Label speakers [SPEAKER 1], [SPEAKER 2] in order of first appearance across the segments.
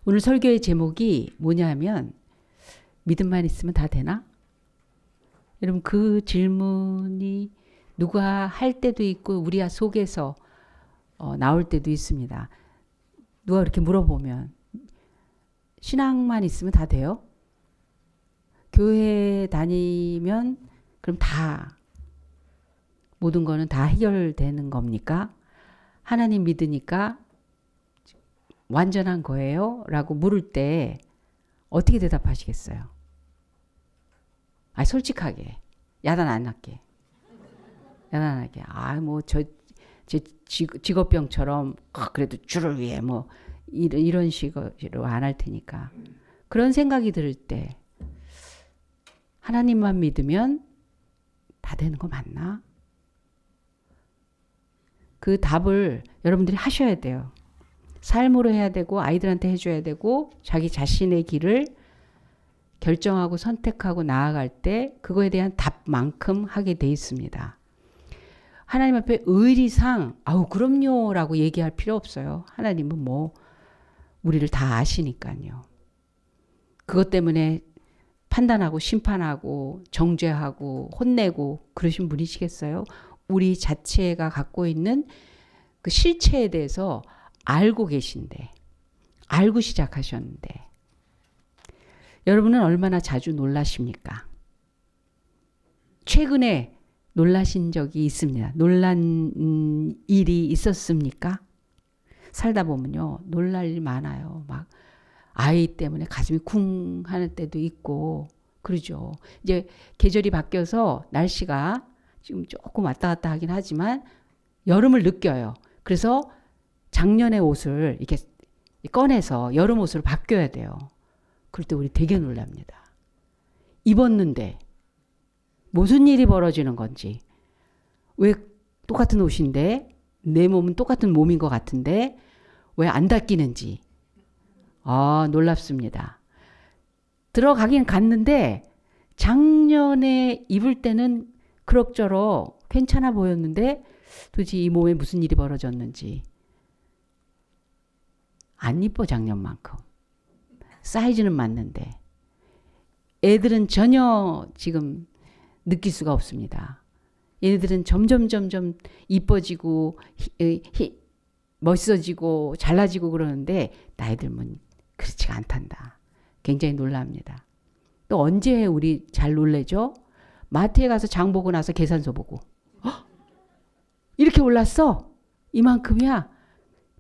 [SPEAKER 1] 오늘 설교의 제목이 뭐냐면 믿음만 있으면 다 되나? 여러분 그 질문이 누가 할 때도 있고 우리 속에서 나올 때도 있습니다. 누가 이렇게 물어보면 신앙만 있으면 다 돼요? 교회 다니면 그럼 다 모든 거는 다 해결되는 겁니까? 하나님 믿으니까 완전한 거예요? 라고 물을 때 어떻게 대답하시겠어요? 솔직하게. 야단 안 할게. 야단 안 할게. 제 직업병처럼 그래도 주를 위해 뭐 이런 식으로 안 할 테니까. 그런 생각이 들 때 하나님만 믿으면 다 되는 거 맞나? 그 답을 여러분들이 하셔야 돼요. 삶으로 해야 되고 아이들한테 해줘야 되고 자기 자신의 길을 결정하고 선택하고 나아갈 때 그거에 대한 답만큼 하게 돼 있습니다. 하나님 앞에 의리상 그럼요 라고 얘기할 필요 없어요. 하나님은 뭐 우리를 다 아시니까요. 그것 때문에 판단하고 심판하고 정죄하고 혼내고 그러신 분이시겠어요? 우리 자체가 갖고 있는 그 실체에 대해서 알고 계신데, 알고 시작하셨는데, 여러분은 얼마나 자주 놀라십니까? 최근에 놀라신 적이 있습니다. 놀란 일이 있었습니까? 살다 보면요, 놀랄 일 많아요. 막 아이 때문에 가슴이 쿵 하는 때도 있고, 그러죠. 이제 계절이 바뀌어서 날씨가 지금 조금 왔다 갔다 하긴 하지만 여름을 느껴요. 그래서 작년의 옷을 이렇게 꺼내서 여름 옷으로 바뀌어야 돼요. 그럴 때 우리 되게 놀랍니다. 입었는데 무슨 일이 벌어지는 건지, 왜 똑같은 옷인데 내 몸은 똑같은 몸인 것 같은데 왜 안 닦이는지 놀랍습니다. 들어가긴 갔는데 작년에 입을 때는 그럭저럭 괜찮아 보였는데 도대체 이 몸에 무슨 일이 벌어졌는지 안 이뻐. 작년만큼 사이즈는 맞는데 애들은 전혀 지금 느낄 수가 없습니다. 얘네들은 점점 이뻐지고 멋있어지고 잘나지고 그러는데 나이들은 그렇지가 않단다. 굉장히 놀랍니다. 또 언제 우리 잘 놀래죠? 마트에 가서 장 보고 나서 계산서 보고 이렇게 올랐어? 이만큼이야?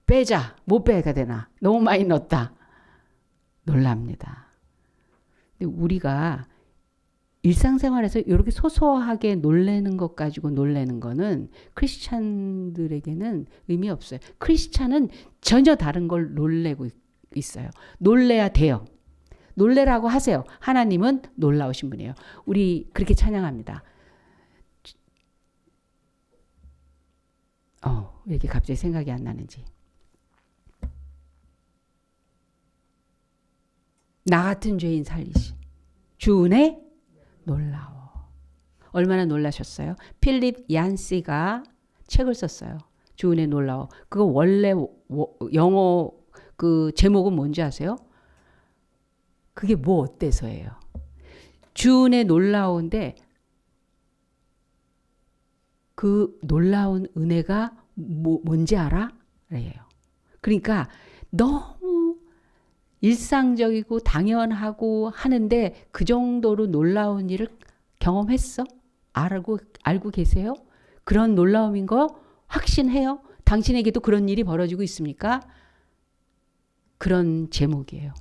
[SPEAKER 1] 빼자. 못 빼가 되나? 너무 많이 넣었다. 놀랍니다. 근데 우리가 일상생활에서 이렇게 소소하게 놀래는 것 가지고 놀래는 거는 크리스찬들에게는 의미 없어요. 크리스찬은 전혀 다른 걸 놀래고 있어요. 놀래야 돼요. 놀래라고 하세요. 하나님은 놀라우신 분이에요. 우리 그렇게 찬양합니다. 왜 이렇게 갑자기 생각이 안 나는지. 나 같은 죄인 살리시. 주 은혜 놀라워. 얼마나 놀라셨어요? 필립 얀시가 책을 썼어요. 주 은혜 놀라워. 그거 원래 영어 그 제목은 뭔지 아세요? 그게 뭐 어때서예요? 주 은혜 놀라운데 그 놀라운 은혜가 뭔지 알아? 그래요. 그러니까 너무 일상적이고 당연하고 하는데 그 정도로 놀라운 일을 경험했어? 알고 계세요? 그런 놀라움인 거 확신해요? 당신에게도 그런 일이 벌어지고 있습니까? 그런 제목이에요.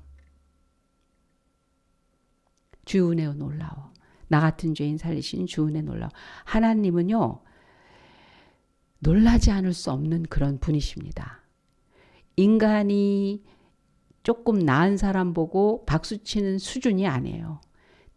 [SPEAKER 1] 주 은혜 놀라워. 나 같은 죄인 살리신 주 은혜 놀라워. 하나님은요, 놀라지 않을 수 없는 그런 분이십니다. 인간이 조금 나은 사람 보고 박수치는 수준이 아니에요.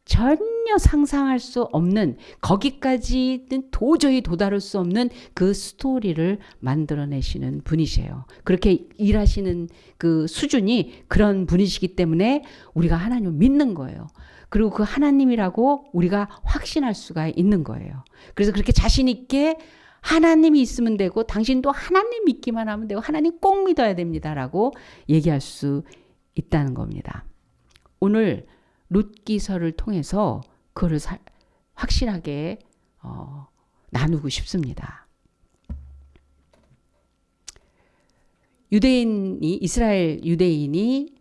[SPEAKER 1] 전혀 상상할 수 없는, 거기까지는 도저히 도달할 수 없는 그 스토리를 만들어내시는 분이세요. 그렇게 일하시는 그 수준이 그런 분이시기 때문에 우리가 하나님을 믿는 거예요. 그리고 그 하나님이라고 우리가 확신할 수가 있는 거예요. 그래서 그렇게 자신 있게 하나님이 있으면 되고 당신도 하나님 믿기만 하면 되고 하나님 꼭 믿어야 됩니다라고 얘기할 수 있다는 겁니다. 오늘 룻기서를 통해서 그거를 확실하게 나누고 싶습니다. 이스라엘 유대인이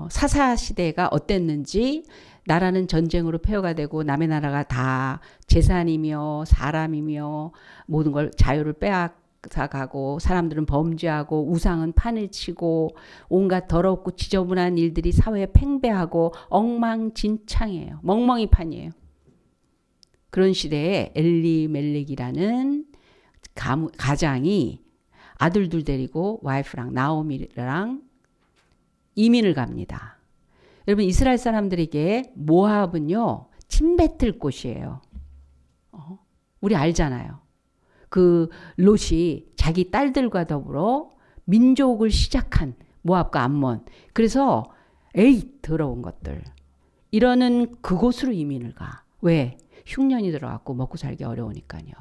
[SPEAKER 1] 사사 시대가 어땠는지, 나라는 전쟁으로 폐허가 되고 남의 나라가 다 재산이며 사람이며 모든 걸 자유를 빼앗아가고, 사람들은 범죄하고 우상은 판을 치고 온갖 더럽고 지저분한 일들이 사회에 팽배하고 엉망진창이에요. 멍멍이판이에요. 그런 시대에 엘리멜렉이라는 가장이 아들 둘 데리고 와이프랑 나오미랑 이민을 갑니다. 여러분, 이스라엘 사람들에게 모압은요, 침뱉을 곳이에요. 우리 알잖아요. 그 롯이 자기 딸들과 더불어 민족을 시작한 모압과 암몬. 그래서 에이 더러운 것들. 이러는 그곳으로 이민을 가. 왜? 흉년이 들어왔고 먹고 살기 어려우니까요.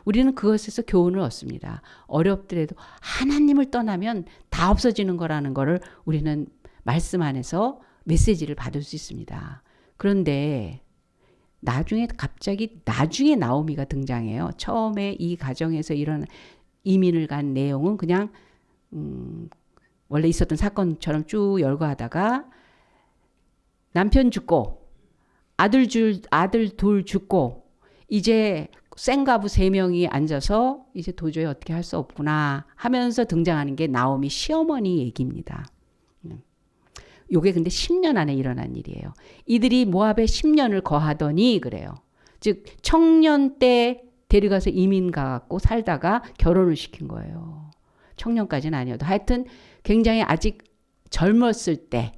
[SPEAKER 1] 우리는 그것에서 교훈을 얻습니다. 어렵더라도 하나님을 떠나면 다 없어지는 거라는 거를 우리는 말씀 안에서 메시지를 받을 수 있습니다. 그런데 갑자기 나중에 나오미가 등장해요. 처음에 이 가정에서 이런 이민을 간 내용은 그냥 원래 있었던 사건처럼 쭉 열거하다가 남편 죽고 아들 둘 죽고 이제 생가부 3명이 앉아서 이제 도저히 어떻게 할 수 없구나 하면서 등장하는 게 나오미 시어머니 얘기입니다. 요게 근데 10년 안에 일어난 일이에요. 이들이 모압에 10년을 거하더니 그래요. 즉 청년 때 데려가서 이민 가갖고 살다가 결혼을 시킨 거예요. 청년까지는 아니어도 하여튼 굉장히 아직 젊었을 때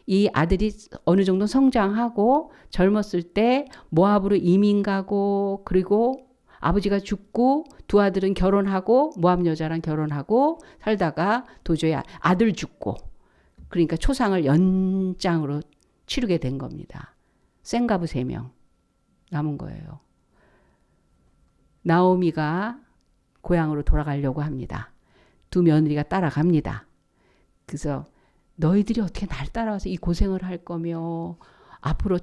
[SPEAKER 1] 이 아들이 어느 정도 성장하고 젊었을 때 모압으로 이민 가고, 그리고 아버지가 죽고 두 아들은 결혼하고 모압 여자랑 결혼하고 살다가 도저히 아들 죽고, 그러니까 초상을 연장으로 치르게 된 겁니다. 생가부 3명 남은 거예요. 나오미가 고향으로 돌아가려고 합니다. 두 며느리가 따라갑니다. 그래서 너희들이 어떻게 날 따라와서 이 고생을 할 거며, 앞으로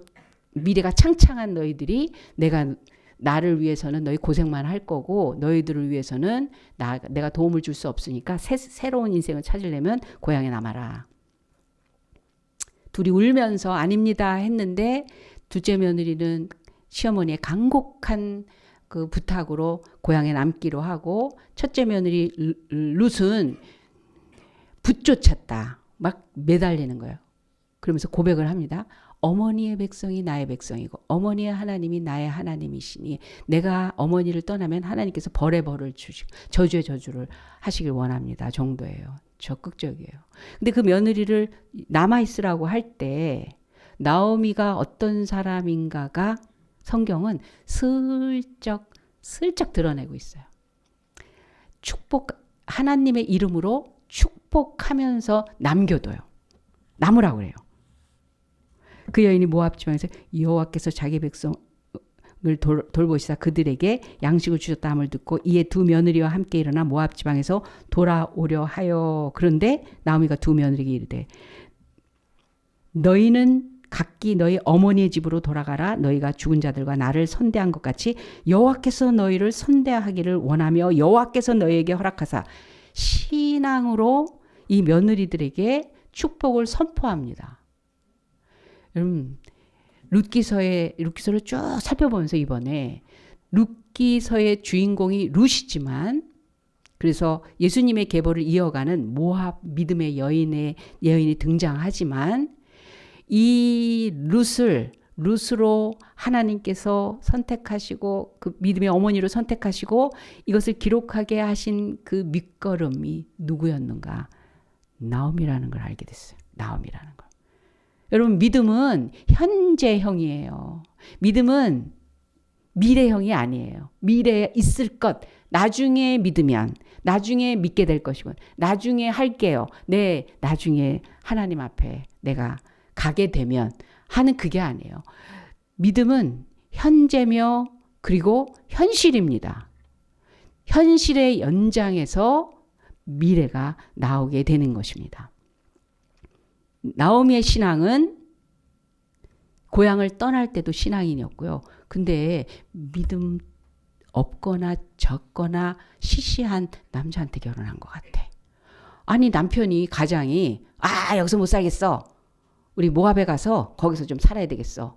[SPEAKER 1] 미래가 창창한 너희들이 나를 위해서는 너희 고생만 할 거고, 너희들을 위해서는 내가 도움을 줄 수 없으니까 새로운 인생을 찾으려면 고향에 남아라. 둘이 울면서 아닙니다 했는데, 둘째 며느리는 시어머니의 간곡한 그 부탁으로 고향에 남기로 하고, 첫째 며느리 룻은 붙쫓았다. 막 매달리는 거예요. 그러면서 고백을 합니다. 어머니의 백성이 나의 백성이고 어머니의 하나님이 나의 하나님이시니 내가 어머니를 떠나면 하나님께서 벌의 벌을 주시고 저주의 저주를 하시길 원합니다 정도예요. 적극적이에요. 근데 그 며느리를 남아있으라고 할 때 나오미가 어떤 사람인가가 성경은 슬쩍 드러내고 있어요. 하나님의 이름으로 축복하면서 남겨둬요. 남으라고 그래요. 그 여인이 모압 지방에서 여호와께서 자기 백성을 돌보시사 그들에게 양식을 주셨다 함을 듣고 이에 두 며느리와 함께 일어나 모압 지방에서 돌아오려 하여. 그런데 나오미가 두 며느리에게 이르되 너희는 각기 너희 어머니의 집으로 돌아가라. 너희가 죽은 자들과 나를 선대한 것 같이 여호와께서 너희를 선대하기를 원하며 여호와께서 너희에게 허락하사 신앙으로 이 며느리들에게 축복을 선포합니다. 여러분, 룻기서를 쭉 살펴보면서 이번에 룻기서의 주인공이 룻이지만, 그래서 예수님의 계보를 이어가는 모압 믿음의 여인이 등장하지만, 이 룻으로 하나님께서 선택하시고 그 믿음의 어머니로 선택하시고 이것을 기록하게 하신 그 밑거름이 누구였는가? 나오미라는 걸 알게 됐어요. 나오미라는 걸. 여러분, 믿음은 현재형이에요. 믿음은 미래형이 아니에요. 미래에 있을 것, 나중에 믿으면 나중에 믿게 될 것이고 나중에 할게요. 네, 나중에 하나님 앞에 내가 가게 되면 하는 그게 아니에요. 믿음은 현재며 그리고 현실입니다. 현실의 연장에서 미래가 나오게 되는 것입니다. 나오미의 신앙은 고향을 떠날 때도 신앙인이었고요. 근데 믿음 없거나 적거나 시시한 남자한테 결혼한 것 같아. 아니 남편이 가장이 여기서 못 살겠어. 우리 모압에 가서 거기서 좀 살아야 되겠어.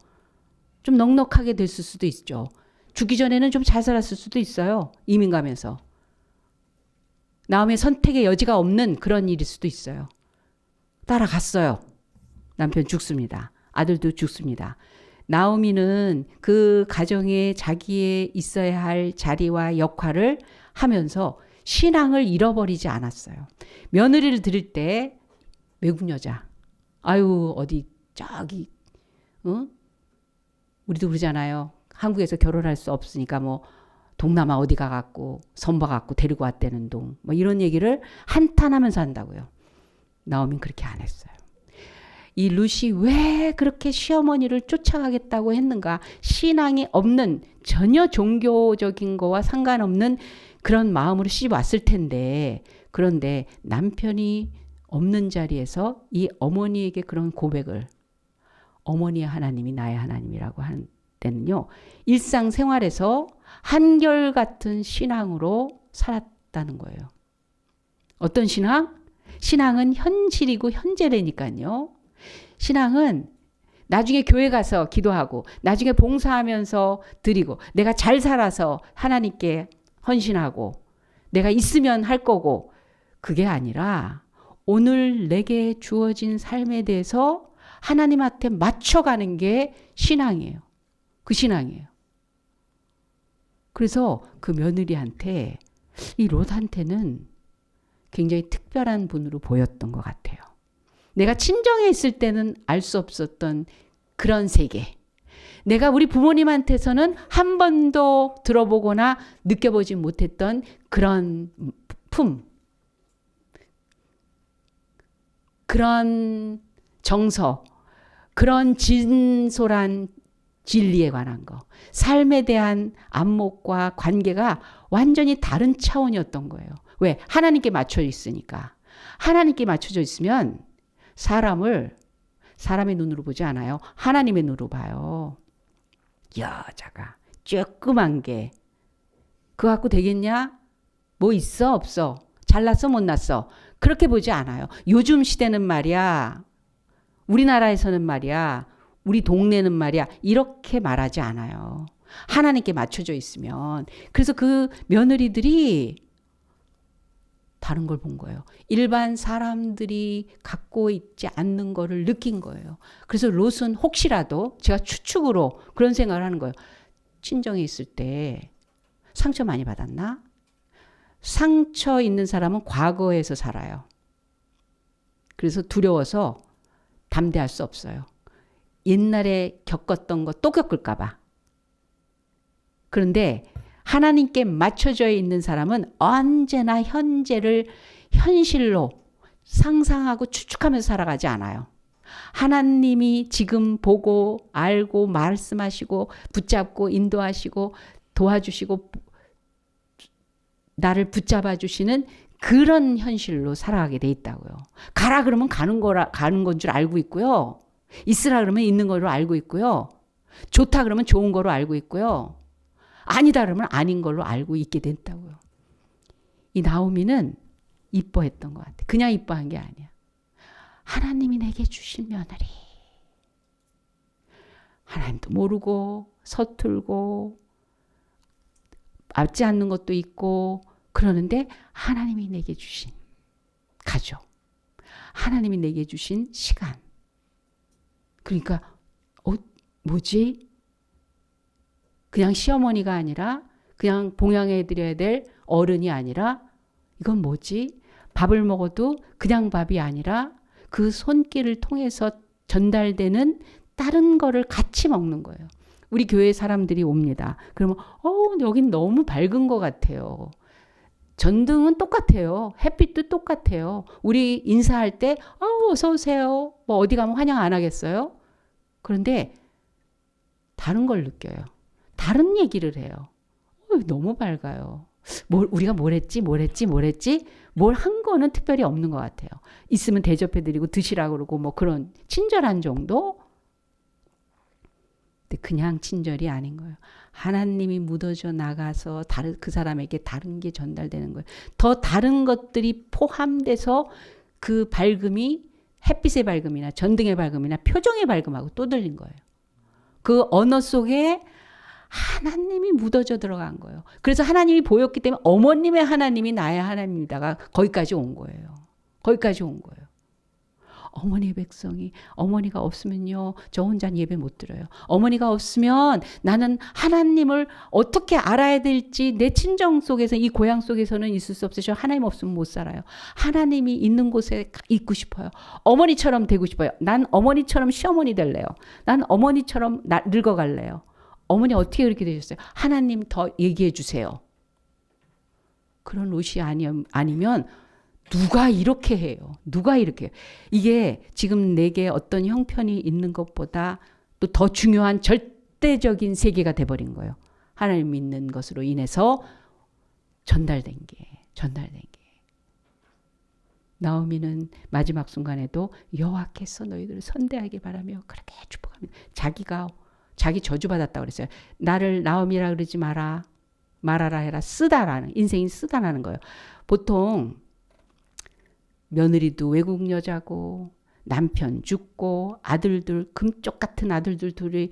[SPEAKER 1] 좀 넉넉하게 됐을 수도 있죠. 죽기 전에는 좀 잘 살았을 수도 있어요. 이민 가면서. 나오미의 선택의 여지가 없는 그런 일일 수도 있어요. 따라갔어요. 남편 죽습니다. 아들도 죽습니다. 나오미는 그 가정에 자기의 있어야 할 자리와 역할을 하면서 신앙을 잃어버리지 않았어요. 며느리를 들일 때 외국 여자. 아유 어디 저기 우리도 그러잖아요. 한국에서 결혼할 수 없으니까 뭐 동남아 어디 가갖고 선봐 갖고 데리고 왔다는 동 뭐 이런 얘기를 한탄하면서 한다고요. 나오미는 그렇게 안 했어요. 이 룻이 왜 그렇게 시어머니를 쫓아가겠다고 했는가? 신앙이 없는 전혀 종교적인 거와 상관없는 그런 마음으로 시집 왔을 텐데 그런데 남편이 없는 자리에서 이 어머니에게 그런 고백을 어머니의 하나님이 나의 하나님이라고 하는 때는요. 일상생활에서 한결같은 신앙으로 살았다는 거예요. 어떤 신앙? 신앙은 현실이고 현재라니까요. 신앙은 나중에 교회 가서 기도하고 나중에 봉사하면서 드리고 내가 잘 살아서 하나님께 헌신하고 내가 있으면 할 거고 그게 아니라 오늘 내게 주어진 삶에 대해서 하나님한테 맞춰가는 게 신앙이에요. 그 신앙이에요. 그래서 그 며느리한테 이 롯한테는 굉장히 특별한 분으로 보였던 것 같아요. 내가 친정에 있을 때는 알 수 없었던 그런 세계. 내가 우리 부모님한테서는 한 번도 들어보거나 느껴보지 못했던 그런 품. 그런 정서. 그런 진솔한 진리에 관한 거. 삶에 대한 안목과 관계가 완전히 다른 차원이었던 거예요. 왜? 하나님께 맞춰져 있으니까. 하나님께 맞춰져 있으면 사람의 눈으로 보지 않아요. 하나님의 눈으로 봐요. 여자가 조그만 게 그거 갖고 되겠냐? 뭐 있어? 없어? 잘났어? 못났어? 그렇게 보지 않아요. 요즘 시대는 말이야. 우리나라에서는 말이야. 우리 동네는 말이야. 이렇게 말하지 않아요. 하나님께 맞춰져 있으면. 그래서 그 며느리들이 다른 걸 본 거예요. 일반 사람들이 갖고 있지 않는 거를 느낀 거예요. 그래서 롯은 혹시라도 제가 추측으로 그런 생각을 하는 거예요. 친정에 있을 때 상처 많이 받았나? 상처 있는 사람은 과거에서 살아요. 그래서 두려워서 담대할 수 없어요. 옛날에 겪었던 거 또 겪을까 봐. 그런데 하나님께 맞춰져 있는 사람은 언제나 현재를 현실로 상상하고 추측하면서 살아가지 않아요. 하나님이 지금 보고 알고 말씀하시고 붙잡고 인도하시고 도와주시고 나를 붙잡아 주시는 그런 현실로 살아가게 돼 있다고요. 가라 그러면 가는 건 줄 알고 있고요. 있으라 그러면 있는 걸로 알고 있고요. 좋다 그러면 좋은 거로 알고 있고요. 아니다 그러면 아닌 걸로 알고 있게 됐다고요. 이 나오미는 이뻐했던 것 같아. 그냥 이뻐한 게 아니야. 하나님이 내게 주신 며느리. 하나님도 모르고 서툴고 맞지 않는 것도 있고 그러는데 하나님이 내게 주신 가족. 하나님이 내게 주신 시간. 그러니까 뭐지? 그냥 시어머니가 아니라 그냥 봉양해드려야 될 어른이 아니라 이건 뭐지? 밥을 먹어도 그냥 밥이 아니라 그 손길을 통해서 전달되는 다른 거를 같이 먹는 거예요. 우리 교회 사람들이 옵니다. 그러면 여긴 너무 밝은 것 같아요. 전등은 똑같아요. 햇빛도 똑같아요. 우리 인사할 때 어서 오세요. 뭐 어디 가면 환영 안 하겠어요? 그런데 다른 걸 느껴요. 다른 얘기를 해요. 너무 밝아요. 우리가 뭘 했지? 뭘 한 거는 특별히 없는 것 같아요. 있으면 대접해드리고 드시라고 그러고 뭐 그런 친절한 정도? 근데 그냥 친절이 아닌 거예요. 하나님이 묻어져 나가서 그 사람에게 다른 게 전달되는 거예요. 더 다른 것들이 포함돼서 그 밝음이 햇빛의 밝음이나 전등의 밝음이나 표정의 밝음하고 또 들린 거예요. 그 언어 속에 하나님이 묻어져 들어간 거예요. 그래서 하나님이 보였기 때문에 어머님의 하나님이 나의 하나님이다가 거기까지 온 거예요. 거기까지 온 거예요. 어머니의 백성이 어머니가 없으면요 저 혼자 예배 못 드려요. 어머니가 없으면 나는 하나님을 어떻게 알아야 될지 내 친정 속에서 이 고향 속에서는 있을 수 없어요. 하나님 없으면 못 살아요. 하나님이 있는 곳에 있고 싶어요. 어머니처럼 되고 싶어요. 난 어머니처럼 시어머니 될래요. 난 어머니처럼 늙어갈래요. 어머니 어떻게 그렇게 되셨어요? 하나님 더 얘기해 주세요. 그런 옷이 아니면 누가 이렇게 해요? 누가 이렇게 해요? 이게 지금 내게 어떤 형편이 있는 것보다 또 더 중요한 절대적인 세계가 돼버린 거예요. 하나님 믿는 것으로 인해서 전달된 게. 나오미는 마지막 순간에도 여호와께서 너희들을 선대하게 바라며 그렇게 축복합니다. 자기 저주받았다고 그랬어요. 나를 나오미라 그러지 말아라 해라. 인생이 쓰다라는 거예요. 보통 며느리도 외국 여자고 남편 죽고 아들들 금쪽 같은 아들들 둘이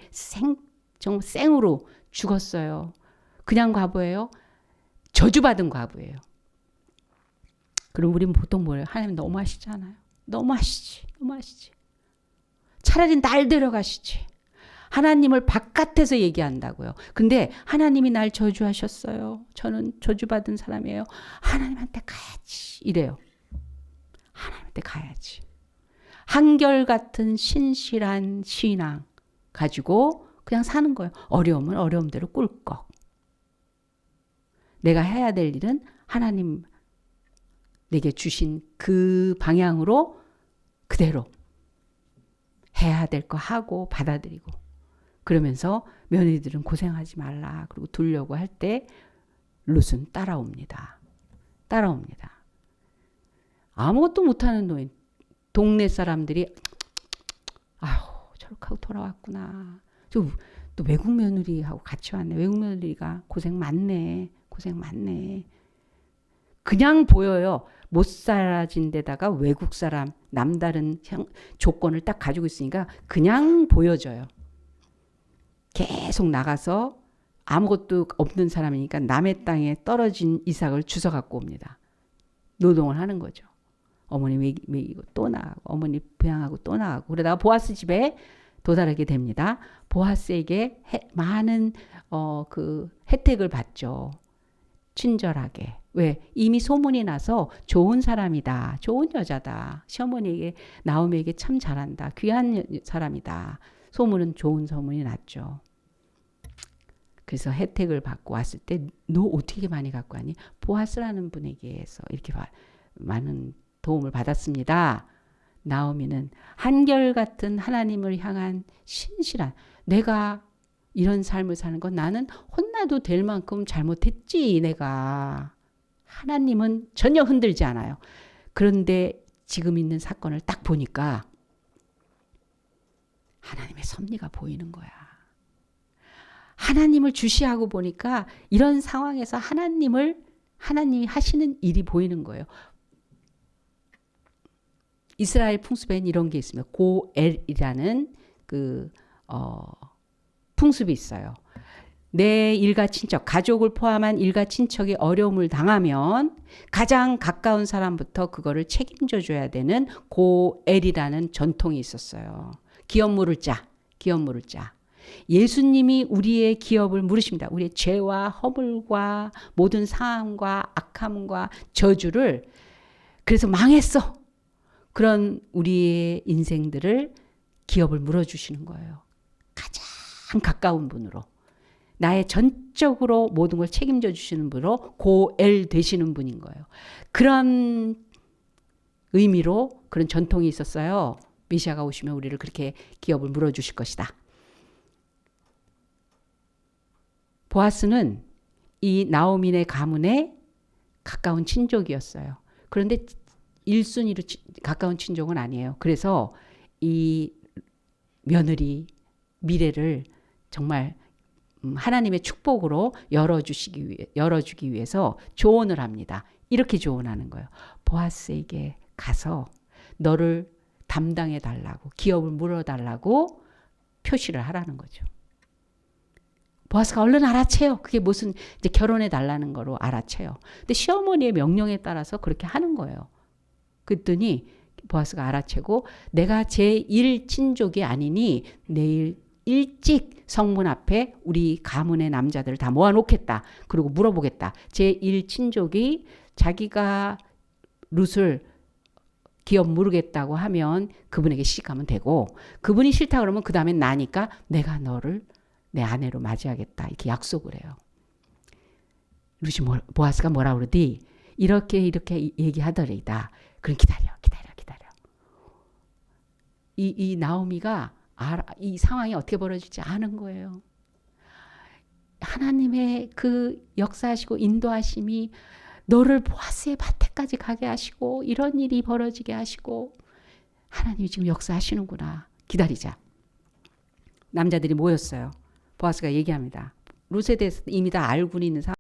[SPEAKER 1] 정말 생으로 죽었어요. 그냥 과부예요? 저주받은 과부예요. 그럼 우리는 보통 뭐예요? 하나님 너무하시잖아요. 너무하시지. 차라리 날 데려가시지. 하나님을 바깥에서 얘기한다고요. 근데 하나님이 날 저주하셨어요. 저는 저주받은 사람이에요. 하나님한테 가야지. 이래요. 하나님한테 가야지. 한결같은 신실한 신앙 가지고 그냥 사는 거예요. 어려움은 어려움대로 꿀꺽. 내가 해야 될 일은 하나님 내게 주신 그 방향으로 그대로 해야 될 거 하고 받아들이고 그러면서 며느리들은 고생하지 말라. 그리고 두려고 할 때 룻은 따라옵니다. 아무것도 못하는 노인. 동네 사람들이 아휴 저렇게 하고 돌아왔구나. 또 외국 며느리하고 같이 왔네. 외국 며느리가 고생 많네. 그냥 보여요. 못 살아진 데다가 외국 사람 남다른 조건을 딱 가지고 있으니까 그냥 보여져요. 계속 나가서 아무것도 없는 사람이니까 남의 땅에 떨어진 이삭을 주워 갖고 옵니다. 노동을 하는 거죠. 어머니 먹이고 또 나가고 어머니 부양하고 또 나가고 그러다가 보아스 집에 도달하게 됩니다. 보아스에게 많은 그 혜택을 받죠. 친절하게. 왜? 이미 소문이 나서 좋은 사람이다. 좋은 여자다. 시어머니에게 나오미에게 참 잘한다. 귀한 사람이다. 좋은 소문이 났죠. 그래서 혜택을 받고 왔을 때 너 어떻게 많이 갖고 왔니? 보아스라는 분에게서 이렇게 많은 도움을 받았습니다. 나오미는 한결같은 하나님을 향한 신실한 내가 이런 삶을 사는 건 나는 혼나도 될 만큼 잘못했지 내가. 하나님은 전혀 흔들지 않아요. 그런데 지금 있는 사건을 딱 보니까 하나님의 섭리가 보이는 거야. 하나님을 주시하고 보니까 이런 상황에서 하나님이 하시는 일이 보이는 거예요. 이스라엘 풍습에는 이런 게 있습니다. 고엘이라는 풍습이 있어요. 내 일가 친척, 가족을 포함한 일가 친척이 어려움을 당하면 가장 가까운 사람부터 그거를 책임져 줘야 되는 고엘이라는 전통이 있었어요. 기업 물을 자. 예수님이 우리의 기업을 물으십니다. 우리의 죄와 허물과 모든 상함과 악함과 저주를 그래서 망했어. 그런 우리의 인생들을 기업을 물어주시는 거예요. 가장 가까운 분으로. 나의 전적으로 모든 걸 책임져 주시는 분으로 고엘 되시는 분인 거예요. 그런 의미로 그런 전통이 있었어요. 메시아가 오시면 우리를 그렇게 기업을 물어주실 것이다. 보아스는 이 나오민의 가문에 가까운 친족이었어요. 그런데 1순위로 가까운 친족은 아니에요. 그래서 이 며느리 미래를 정말 하나님의 축복으로 열어주기 위해서 조언을 합니다. 이렇게 조언하는 거예요. 보아스에게 가서 너를 담당해 달라고, 기업을 물어달라고 표시를 하라는 거죠. 보아스가 얼른 알아채요. 그게 무슨 이제 결혼해 달라는 거로 알아채요. 근데 시어머니의 명령에 따라서 그렇게 하는 거예요. 그랬더니 보아스가 알아채고 내가 제1친족이 아니니 내일 일찍 성문 앞에 우리 가문의 남자들을 다 모아놓겠다. 그리고 물어보겠다. 제1친족이 자기가 룻을 기업 물으겠다고 하면 그분에게 시집가면 되고 그분이 싫다 그러면 그 다음엔 나니까 내가 너를 내 아내로 맞이하겠다. 이렇게 약속을 해요. 룻이 보아스가 뭐라 그러디? 이렇게 얘기하더래다. 그럼 기다려. 이 나오미가 이 상황이 어떻게 벌어질지 아는 거예요. 하나님의 그 역사하시고 인도하심이 너를 보아스의 밭에까지 가게 하시고 이런 일이 벌어지게 하시고 하나님이 지금 역사하시는구나. 기다리자. 남자들이 모였어요. 보아스가 얘기합니다. 룻에 대해서 이미 다 알고 있는 상황.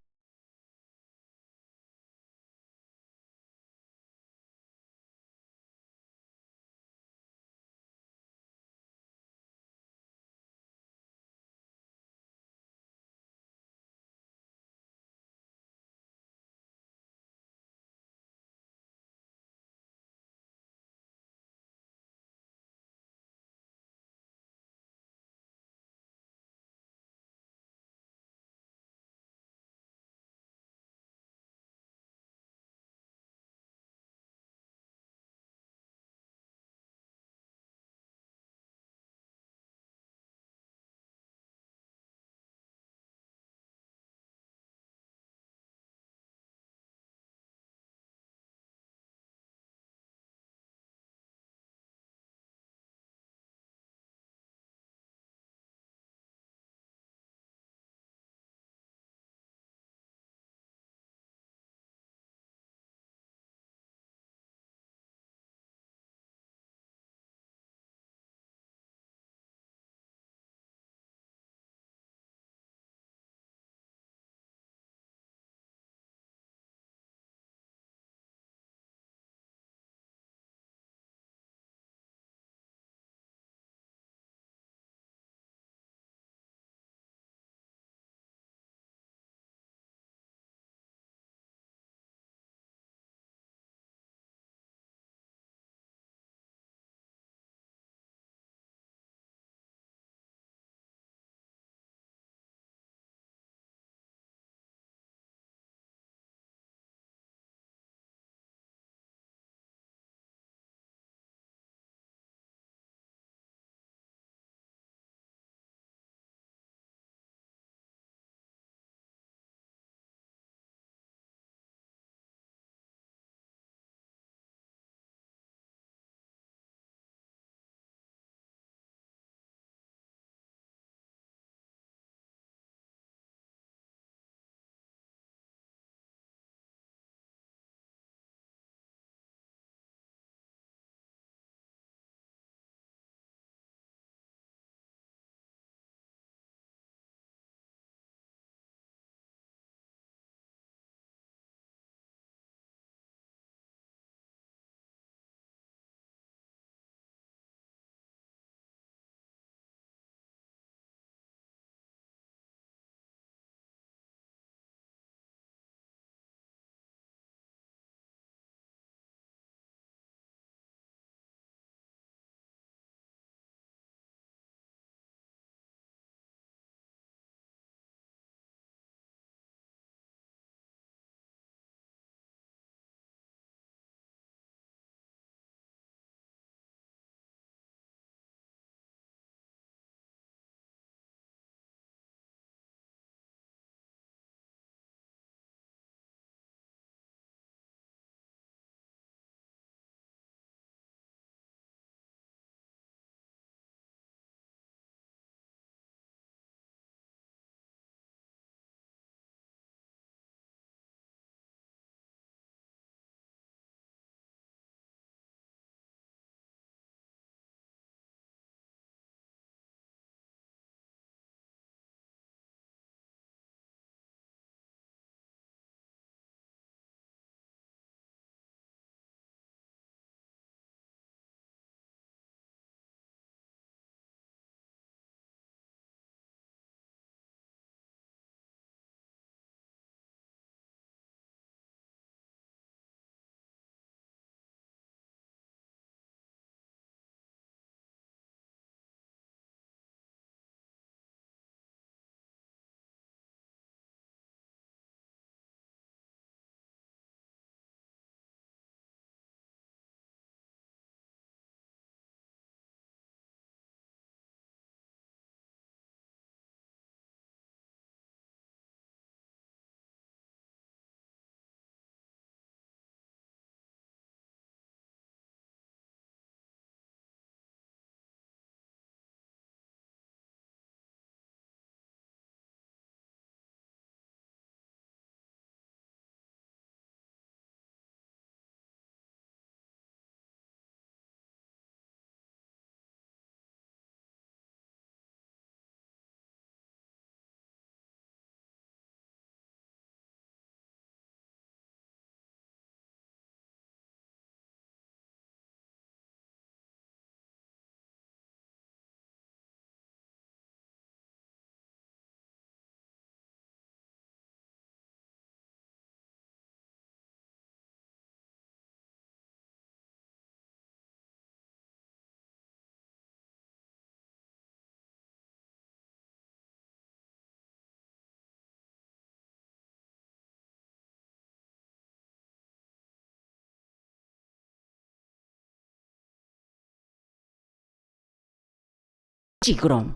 [SPEAKER 1] 하지 그럼.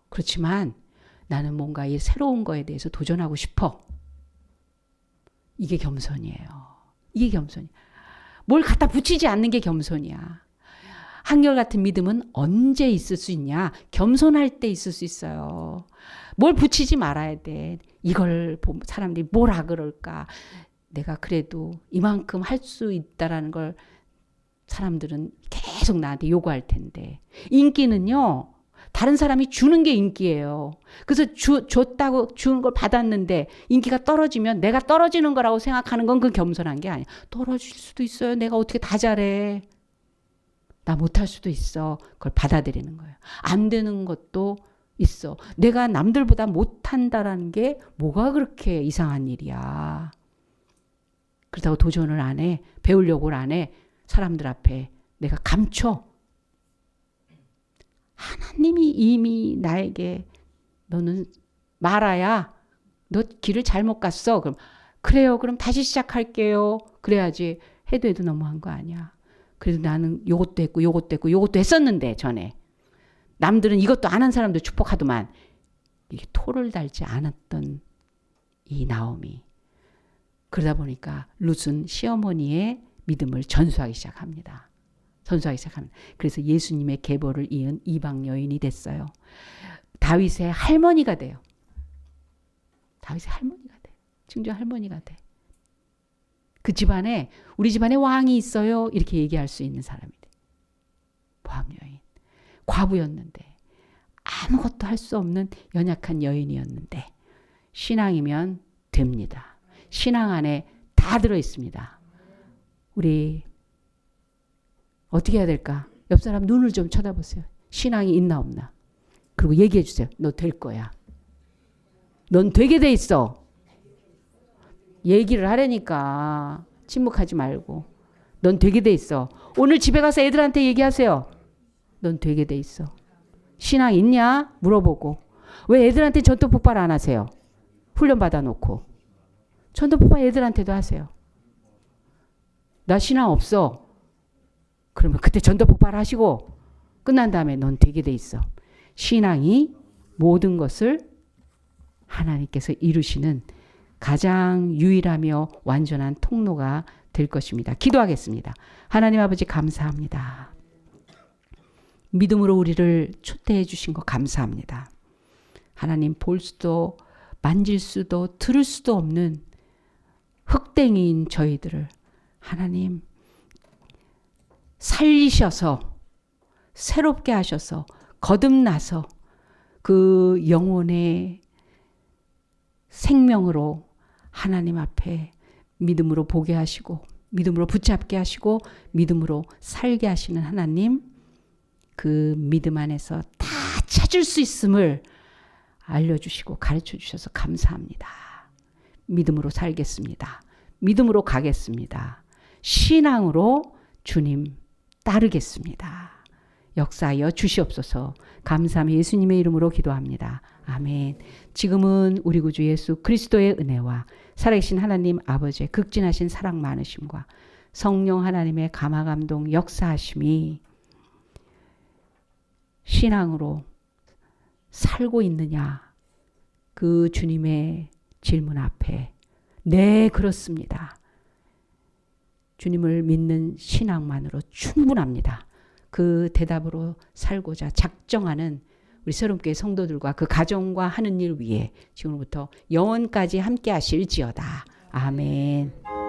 [SPEAKER 1] 그렇지만 나는 뭔가 이 새로운 거에 대해서 도전하고 싶어. 이게 겸손이에요. 이게 겸손이야. 뭘 갖다 붙이지 않는 게 겸손이야. 한결같은 믿음은 언제 있을 수 있냐? 겸손할 때 있을 수 있어요. 뭘 붙이지 말아야 돼. 이걸 보면 사람들이 뭐라 그럴까? 내가 그래도 이만큼 할 수 있다라는 걸 사람들은 계속 나한테 요구할 텐데. 인기는요, 다른 사람이 주는 게 인기예요. 그래서 줬다고 주는 걸 받았는데 인기가 떨어지면 내가 떨어지는 거라고 생각하는 건 그 겸손한 게 아니야. 떨어질 수도 있어요. 내가 어떻게 다 잘해. 나 못할 수도 있어. 그걸 받아들이는 거예요. 안 되는 것도 있어. 내가 남들보다 못한다라는 게 뭐가 그렇게 이상한 일이야. 그렇다고 도전을 안 해. 배우려고 안 해. 사람들 앞에 내가 감춰. 하나님이 이미 나에게 너는 말아야 너 길을 잘못 갔어. 그럼 그래요. 그럼 다시 시작할게요. 그래야지. 해도 너무한 거 아니야. 그래도 나는 요것도 했고 요것도 했고 요것도 했었는데 전에. 남들은 이것도 안 한 사람도 축복하더만 이게 토를 달지 않았던 이 나오미. 그러다 보니까 룻은 시어머니의 믿음을 전수하기 시작합니다. 전수하기 시작합니다. 그래서 예수님의 계보를 이은 이방 여인이 됐어요. 다윗의 할머니가 돼요. 다윗의 할머니가 돼. 증조 할머니가 돼. 그 집안에 우리 집안에 왕이 있어요. 이렇게 얘기할 수 있는 사람이 돼. 모압 여인. 과부였는데 아무것도 할 수 없는 연약한 여인이었는데 신앙이면 됩니다. 신앙 안에 다 들어 있습니다. 우리 어떻게 해야 될까? 옆 사람 눈을 좀 쳐다보세요. 신앙이 있나 없나? 그리고 얘기해 주세요. 너 될 거야. 넌 되게 돼 있어. 얘기를 하라니까. 침묵하지 말고. 넌 되게 돼 있어. 오늘 집에 가서 애들한테 얘기하세요. 넌 되게 돼 있어. 신앙 있냐? 물어보고. 왜 애들한테 전도 폭발 안 하세요? 훈련 받아놓고. 전도 폭발 애들한테도 하세요. 나 신앙 없어. 그러면 그때 전도 폭발 하시고 끝난 다음에 넌 되게 돼 있어. 신앙이 모든 것을 하나님께서 이루시는 가장 유일하며 완전한 통로가 될 것입니다. 기도하겠습니다. 하나님 아버지 감사합니다. 믿음으로 우리를 초대해 주신 거 감사합니다. 하나님 볼 수도 만질 수도 들을 수도 없는 흙댕이인 저희들을 하나님 살리셔서 새롭게 하셔서 거듭나서 그 영혼의 생명으로 하나님 앞에 믿음으로 보게 하시고 믿음으로 붙잡게 하시고 믿음으로 살게 하시는 하나님, 그 믿음 안에서 다 찾을 수 있음을 알려주시고 가르쳐 주셔서 감사합니다. 믿음으로 살겠습니다. 믿음으로 가겠습니다. 신앙으로 주님 따르겠습니다. 역사하여 주시옵소서. 감사하며 예수님의 이름으로 기도합니다. 아멘. 지금은 우리 구주 예수 그리스도의 은혜와 살아계신 하나님 아버지의 극진하신 사랑 많으심과 성령 하나님의 감화감동 역사하심이 신앙으로 살고 있느냐, 그 주님의 질문 앞에 네, 그렇습니다. 주님을 믿는 신앙만으로 충분합니다. 그 대답으로 살고자 작정하는 우리 새롬교회 성도들과 그 가정과 하는 일 위해 지금부터 영원까지 함께 하실지어다. 아멘.